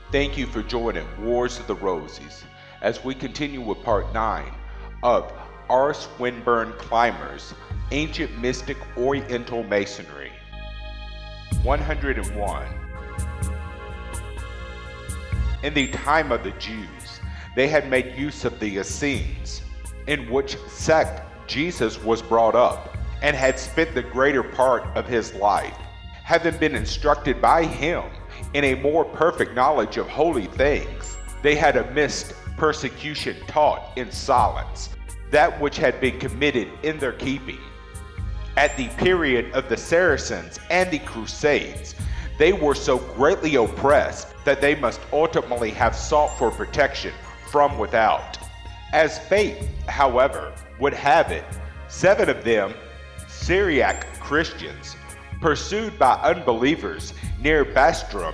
Thank you for joining Wars of the Roses as we continue with part 9 of R. Swinburne Clymer's Ancient Mystic Oriental Masonry. 101. In the time of the Jews, they had made use of the Essenes, in which sect Jesus was brought up, and had spent the greater part of his life, having been instructed by him in a more perfect knowledge of holy things. They had amidst persecution taught in silence that which had been committed in their keeping. At the period of the Saracens and the Crusades, they were so greatly oppressed that they must ultimately have sought for protection from without. As fate, however, would have it, 7 of them, Syriac Christians, pursued by unbelievers near Bastrum,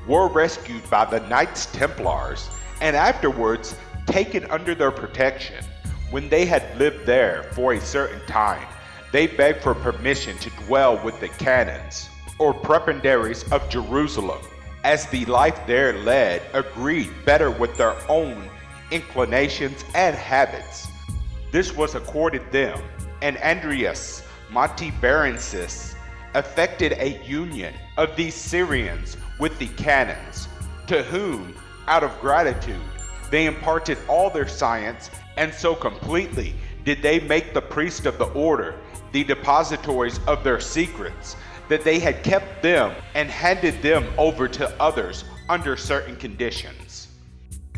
were rescued by the Knights Templars and afterwards taken under their protection. When they had lived there for a certain time, they begged for permission to dwell with the canons, or prebendaries of Jerusalem, as the life there led agreed better with their own inclinations and habits. This was accorded them, and Andreas Monteberensis effected a union of these Syrians with the canons, to whom, out of gratitude, they imparted all their science, and so completely did they make the priests of the order the depositories of their secrets, that they had kept them and handed them over to others under certain conditions.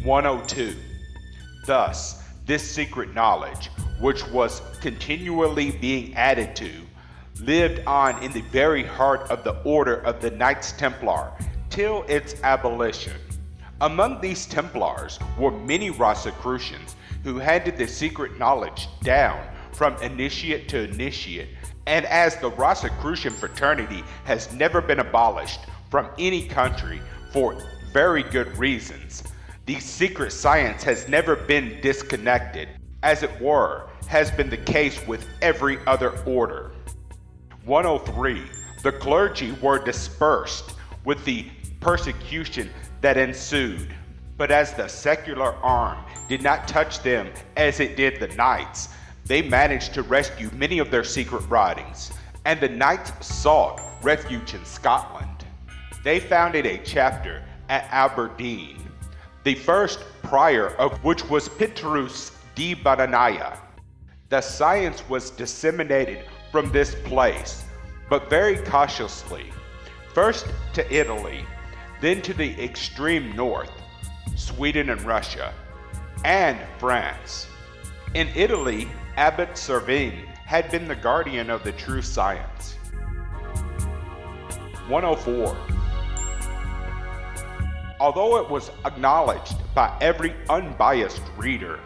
102. Thus, this secret knowledge, which was continually being added to, lived on in the very heart of the order of the Knights Templar till its abolition. Among these Templars were many Rosicrucians who handed the secret knowledge down from initiate to initiate, and as the Rosicrucian fraternity has never been abolished from any country for very good reasons, the secret science has never been disconnected, as it were, has been the case with every other order. 103. The clergy were dispersed with the persecution that ensued, but as the secular arm did not touch them as it did the knights, they managed to rescue many of their secret writings, and the knights sought refuge in Scotland. They founded a chapter at Aberdeen, the first prior of which was Petrus de Banania. The science was disseminated from this place, but very cautiously, first to Italy, then to the extreme north, Sweden and Russia, and France. In Italy, Abbot Servine had been the guardian of the true science. 104. Although it was acknowledged by every unbiased reader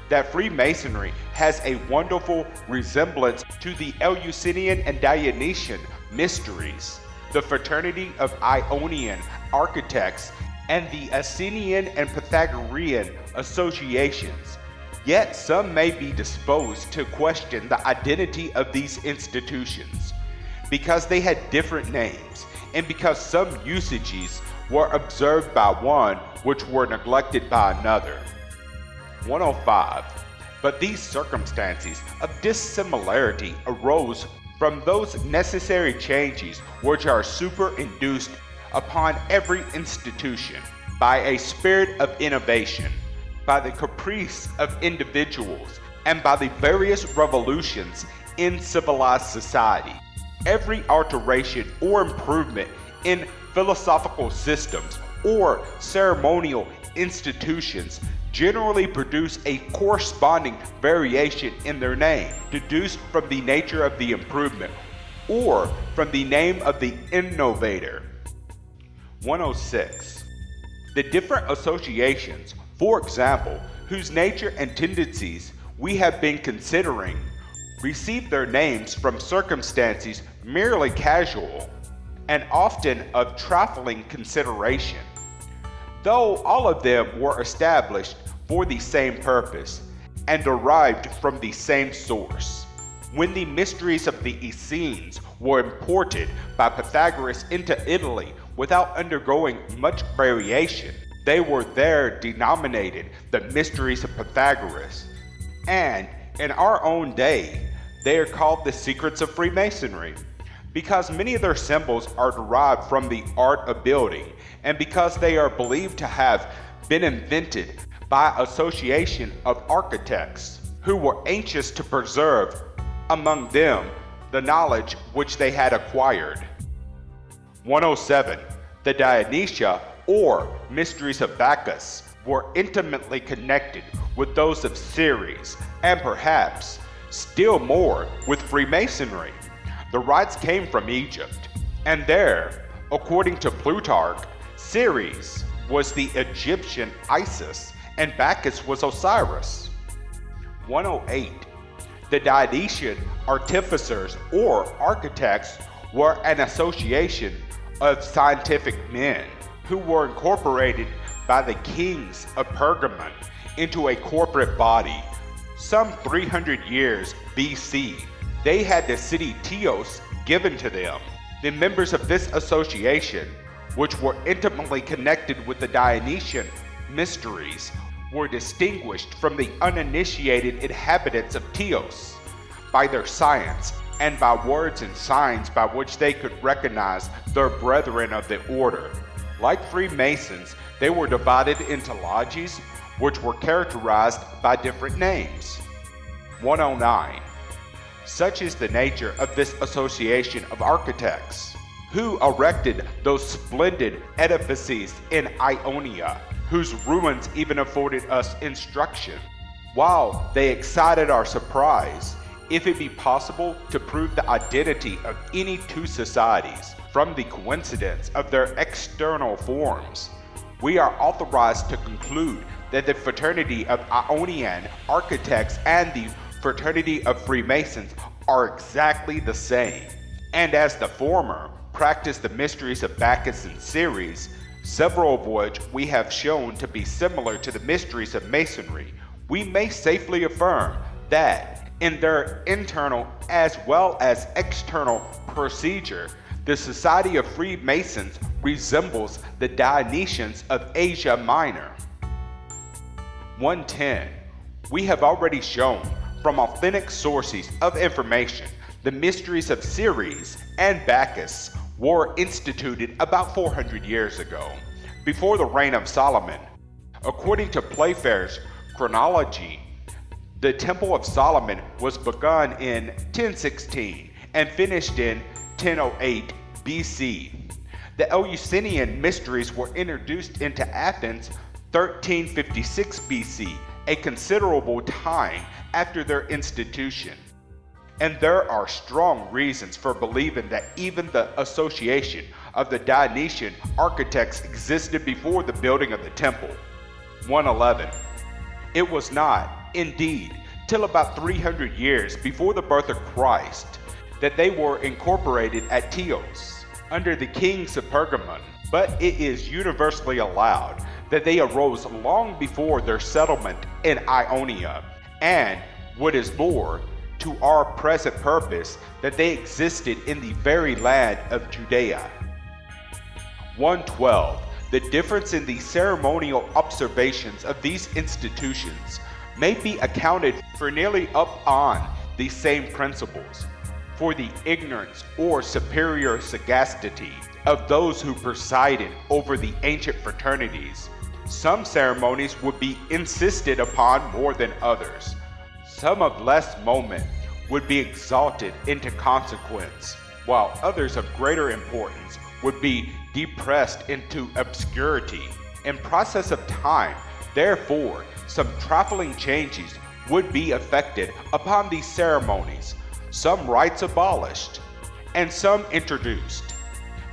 that Freemasonry has a wonderful resemblance to the Eleusinian and Dionysian mysteries, the fraternity of Ionian architects, and the Essenian and Pythagorean associations, yet some may be disposed to question the identity of these institutions, because they had different names, and because some usages were observed by one which were neglected by another. 105. But these circumstances of dissimilarity arose from those necessary changes which are superinduced upon every institution by a spirit of innovation, by the caprice of individuals, and by the various revolutions in civilized society. Every alteration or improvement in philosophical systems or ceremonial institutions generally produce a corresponding variation in their name, deduced from the nature of the improvement or from the name of the innovator. 106. The different associations, for example, whose nature and tendencies we have been considering, receive their names from circumstances merely casual and often of trifling consideration, though all of them were established for the same purpose and derived from the same source. When the Mysteries of the Essenes were imported by Pythagoras into Italy without undergoing much variation, they were there denominated the Mysteries of Pythagoras. And in our own day, they are called the Secrets of Freemasonry, because many of their symbols are derived from the art of building, and because they are believed to have been invented by association of architects who were anxious to preserve among them the knowledge which they had acquired. 107. The Dionysia, or Mysteries of Bacchus, were intimately connected with those of Ceres, and perhaps still more with Freemasonry. The rites came from Egypt, and there, according to Plutarch, Ceres was the Egyptian Isis and Bacchus was Osiris. 108. The Dionysian artificers or architects were an association of scientific men who were incorporated by the kings of Pergamon into a corporate body. Some 300 years BC, they had the city Teos given to them. The members of this association, which were intimately connected with the Dionysian mysteries, were distinguished from the uninitiated inhabitants of Teos by their science and by words and signs by which they could recognize their brethren of the order. Like Freemasons, they were divided into lodges, which were characterized by different names. 109. Such is the nature of this association of architects, who erected those splendid edifices in Ionia, whose ruins even afforded us instruction, while they excited our surprise, if it be possible to prove the identity of any two societies from the coincidence of their external forms. We are authorized to conclude that the fraternity of Ionian architects and the fraternity of Freemasons are exactly the same, and as the former practice the mysteries of Bacchus and Ceres, several of which we have shown to be similar to the mysteries of Masonry, we may safely affirm that in their internal as well as external procedure, the Society of Freemasons resembles the Dionysians of Asia Minor. 110. We have already shown from authentic sources of information the mysteries of Ceres and Bacchus were instituted about 400 years ago, before the reign of Solomon. According to Playfair's chronology, the Temple of Solomon was begun in 1016 and finished in 1008 BC. The Eleusinian mysteries were introduced into Athens 1356 BC, a considerable time after their institution. And there are strong reasons for believing that even the association of the Dionysian architects existed before the building of the temple. 111. It was not, indeed, till about 300 years before the birth of Christ that they were incorporated at Teos under the kings of Pergamon, but it is universally allowed that they arose long before their settlement in Ionia, and, what is more, to our present purpose, that they existed in the very land of Judea. 112. The difference in the ceremonial observations of these institutions may be accounted for nearly up on the same principles. For the ignorance or superior sagacity of those who presided over the ancient fraternities, some ceremonies would be insisted upon more than others. Some of less moment would be exalted into consequence, while others of greater importance would be depressed into obscurity. In process of time, therefore, some trifling changes would be effected upon these ceremonies, some rites abolished, and some introduced.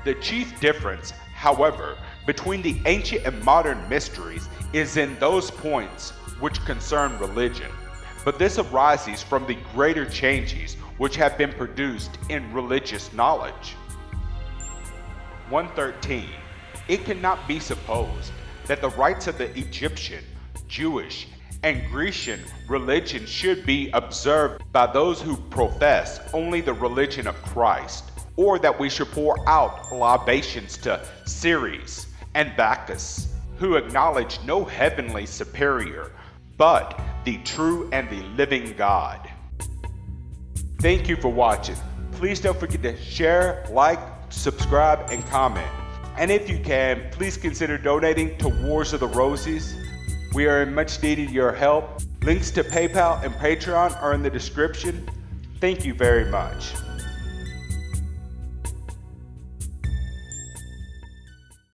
The chief difference, however, between the ancient and modern mysteries is in those points which concern religion, but this arises from the greater changes which have been produced in religious knowledge. 113. It cannot be supposed that the rites of the Egyptian, Jewish, and Grecian religion should be observed by those who profess only the religion of Christ, or that we should pour out libations to Ceres and Bacchus, who acknowledge no heavenly superior, but the true and the living God. Thank you for watching. Please don't forget to share, like, subscribe, and comment. And if you can, please consider donating to Wars of the Roses. We are in much needed your help. Links to PayPal and Patreon are in the description. Thank you very much.